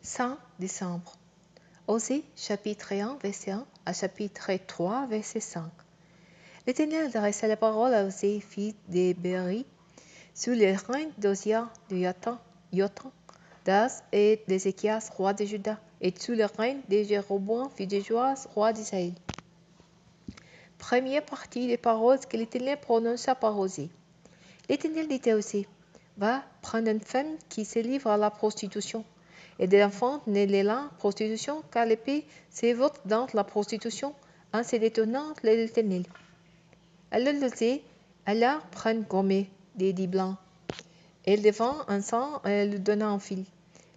5 décembre. Osée, chapitre 1, verset 1 à chapitre 3, verset 5. L'Éternel adressa la parole à Osée, fils de Béri, sous le règne d'Osia, de Jotham, d'Az et d'Ézéchias, roi de Juda, et sous le règne de Jéroboam, fils de Joas, roi d'Israël. Première partie des paroles que l'Éternel prononça par Osée. L'Éternel dit à Osée, va prendre une femme qui se livre à la prostitution, et de l'enfant né de la prostitution, car l'épée s'évoque dans la prostitution, en se détournant de l'Éternel. Alors Osée alla prendre Gomé des dix blancs. Elle devint un sang et elle lui donna un fil.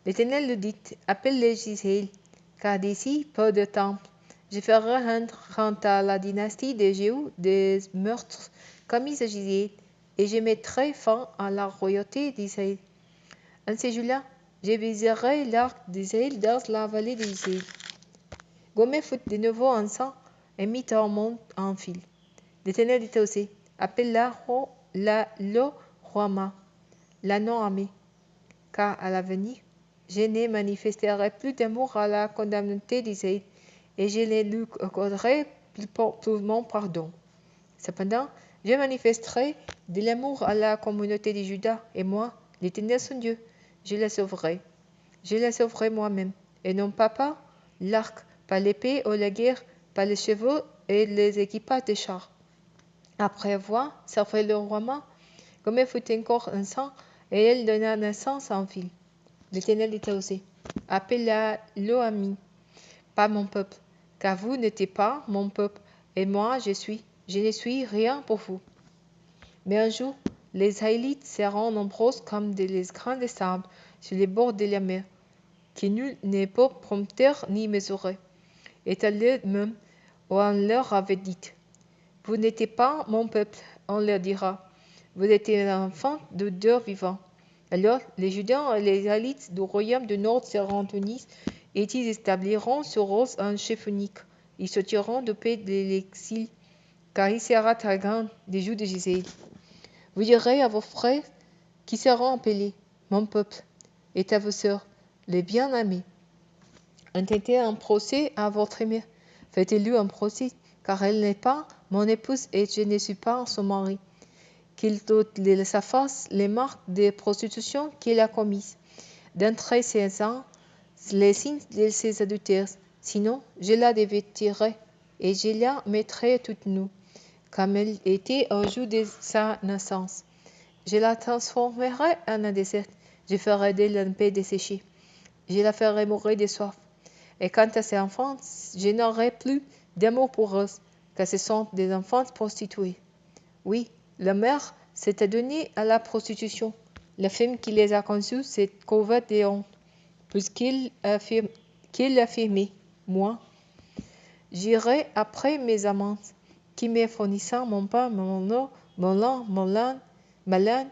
L'Éternel lui dit, appelle-les Gisèle, car d'ici peu de temps, je ferai rendre à la dynastie de Jéhu des meurtres commis à Gisèle, et je mettrai fin à la royauté d'Israël. En ce jour-là, je briserai l'arc d'Israël dans la vallée d'Israël. Gomé fut de nouveau un sang et mit au monde un fil. L'Éternel dit aussi, appelle-la le Roama, la non-amée, car à l'avenir, je ne manifesterai plus d'amour à la communauté d'Israël, et je ne lui accorderai plus mon pardon. Cependant, je manifesterai de l'amour à la communauté de Juda, et moi, l'Éternel son Dieu, je la sauverai. Je la sauverai moi-même, et non pas par l'arc, par l'épée ou la guerre, par les chevaux et les équipages des chars. Après avoir servi le roi, Gomé fut encore un sang, et elle donna naissance à un fils. L'Éternel dit aussi, appelle-la Lo-Ami, pas mon peuple, car vous n'êtes pas mon peuple, et moi je ne suis rien pour vous. Mais un jour, les Israélites seront nombreux comme les grains de sable sur les bords de la mer, que nul ne peut prompter ni mesurer. Et à l'heure même où on leur avait dit, vous n'êtes pas mon peuple, on leur dira, vous êtes un enfant de Dieu vivant. Alors les Judains et les Israélites du royaume du Nord seront unis, et ils établiront sur eux un chef unique. Ils sortiront du pays de l'exil, car il sera très grand des jours de Gisèle. Vous direz à vos frères qui seront appelés mon peuple, et à vos sœurs, les bien-aimés. Intentez un procès à votre mère. Faites-lui un procès, car elle n'est pas mon épouse et je ne suis pas son mari. Qu'il doute sa face les marques de prostitution qu'il a commises, d'entre ses ans, les signes de ses adultères. Sinon, je la dévêtirai et je la mettrai toute nue, comme elle était au jour de sa naissance. Je la transformerai en un désert. Je ferai d'elle un pays desséché. Je la ferai mourir de soif. Et quant à ses enfants, je n'aurai plus d'amour pour eux, car ce sont des enfants prostitués. Oui, la mère s'est donnée à la prostitution. La femme qui les a conçus s'est couverte de honte, puisqu'il affirmait, moi, j'irai après mes amants, qui me fournissent mon pain, mon eau, mon lin, ma laine,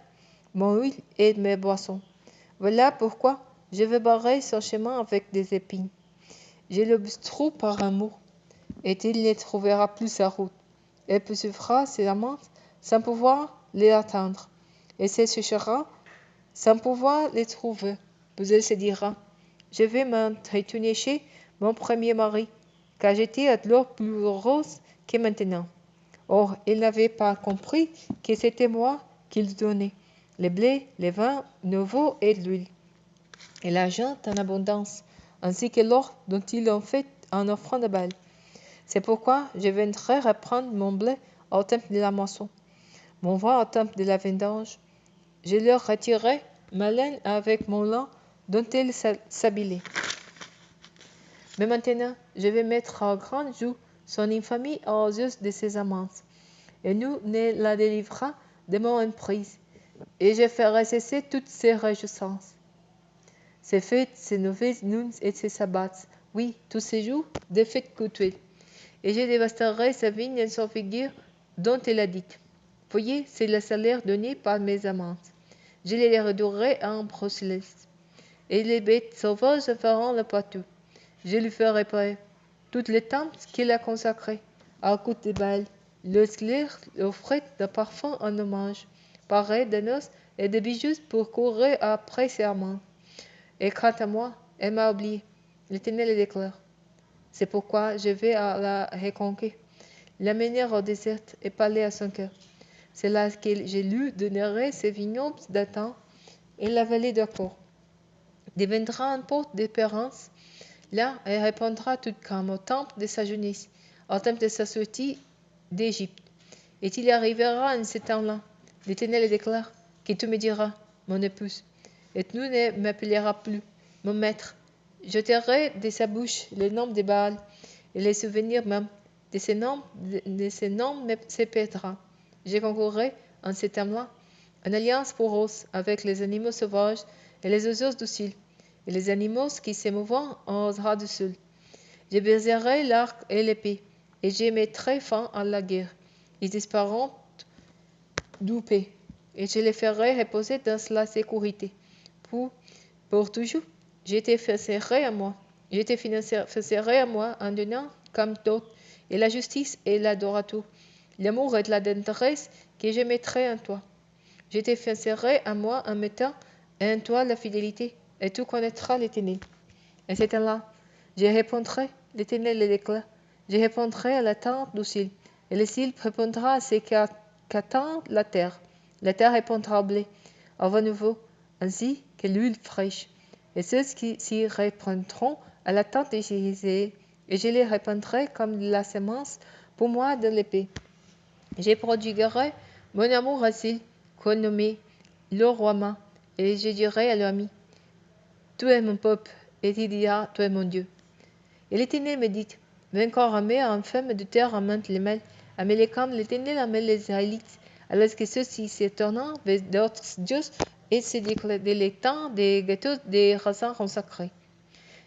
mon huile et mes boissons. Voilà pourquoi je vais barrer son chemin avec des épines. Je l'obstrue par amour, et il ne trouvera plus sa route. Elle poursuivra ses amants sans pouvoir les atteindre, et se cherchera sans pouvoir les trouver. Puis elle se dira, je vais m'entretenir chez mon premier mari, car j'étais alors plus heureuse que maintenant. Or, il n'avait pas compris que c'était moi qu'il donnait, le blé, le vin nouveau et l'huile, et l'argent en abondance, ainsi que l'or dont ils ont fait un offrande de Baal. C'est pourquoi je viendrai reprendre mon blé au temple de la moisson, mon vin au temple de la vendange. Je leur retirerai ma laine avec mon lin dont ils s'habillaient. Mais maintenant, je vais mettre au grand jour son infamie aux yeux de ses amants, et nous ne la délivrera de mon emprise, et je ferai cesser toutes ses réjouissances. Ses fêtes, ses nouvelles lunes et ses sabbats, oui, tous ces jours, des fêtes cultuelles. Et je dévasterai sa vigne et son figuier dont elle a dit. Voyez, c'est le salaire donné par mes amants. Je les réduirai en brousseles. Et les bêtes sauvages feront le partout. Je lui ferai paix toutes les temples qu'il a consacrées, à coup de balles. Le slaire offrait de parfums en hommage, pareil de noces et de bijoux pour courir après ses amants. Et quant à moi, Elle m'a oublié. L'Éternel le déclare. C'est pourquoi je vais à la reconquérir, l'amener au désert et parler à son cœur. C'est là que je lui donnerai ses vignobles d'Athan et la vallée d'Accor. Deviendra un porte d'espérance. Là, elle répondra toute calme au temple de sa jeunesse, au temple de sa sortie d'Égypte. Et il arrivera en ce temps-là, l'Éternel déclare, que tu me diras, mon épouse, et tu ne m'appelleras plus, mon maître. Je tairai de sa bouche le nom de Baal, et les souvenirs même de ce nom se perdra. Je conclurai en ce temps-là une alliance poreuse avec les animaux sauvages et les oiseaux dociles, et les animaux qui se mouvent en ras du sol. Je briserai l'arc et l'épée, et je mettrai fin à la guerre. Ils disparaîtront du pays, et je les ferai reposer dans la sécurité. Pour toujours, je te fixerai à moi. Je te fixerai à moi en donnant comme d'autres, et la justice et l'adorature, l'amour et la tendresse que je mettrai en toi. Je te fixerai à moi en mettant en toi la fidélité, et tu connaîtras l'Éternel. Et c'est là, je répondrai, l'Éternel le déclare, je répondrai à l'attente du ciel, et le ciel répondra à ce qu'attend la terre. La terre répondra au blé, au vent nouveau, ainsi que l'huile fraîche. Et ceux qui s'y répondront à l'attente de Jésus, et je les répandrai comme la semence pour moi de l'épée. Je prodiguerai mon amour à ceux qu'on nommé le roi, et je dirai à l'ami, tu es mon peuple, et il dira, tu es mon Dieu. Et l'Éternel me dit, vainqueur armé en femme de terre amène les mains, Amalekam, l'Éternel amène les Israélites, alors que ceux-ci se tournant vers d'autres dieux et se délectant des gâteaux des raisins consacrés.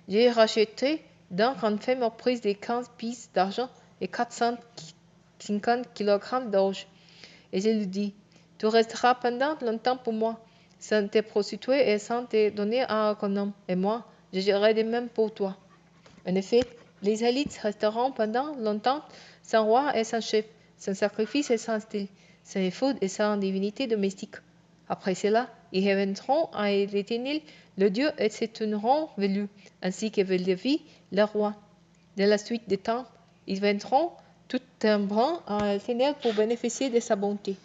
J'ai racheté donc une femme au prix de 15 pièces d'argent et 450 kg d'orge. Et je lui dis, tu resteras pendant longtemps pour moi, sans te prostituer et sans te donner à un homme, et moi, je gérerai de même pour toi. En effet, les Israélites resteront pendant longtemps sans roi et sans chef, sans sacrifice et sans style, sans éphod et sans divinité domestique. Après cela, ils reviendront à l'Éternel, le Dieu, et se tourneront vers lui, ainsi que vers Lévi, le roi. Dans la suite des temps, ils viendront tout un brin à l'Éternel pour bénéficier de sa bonté.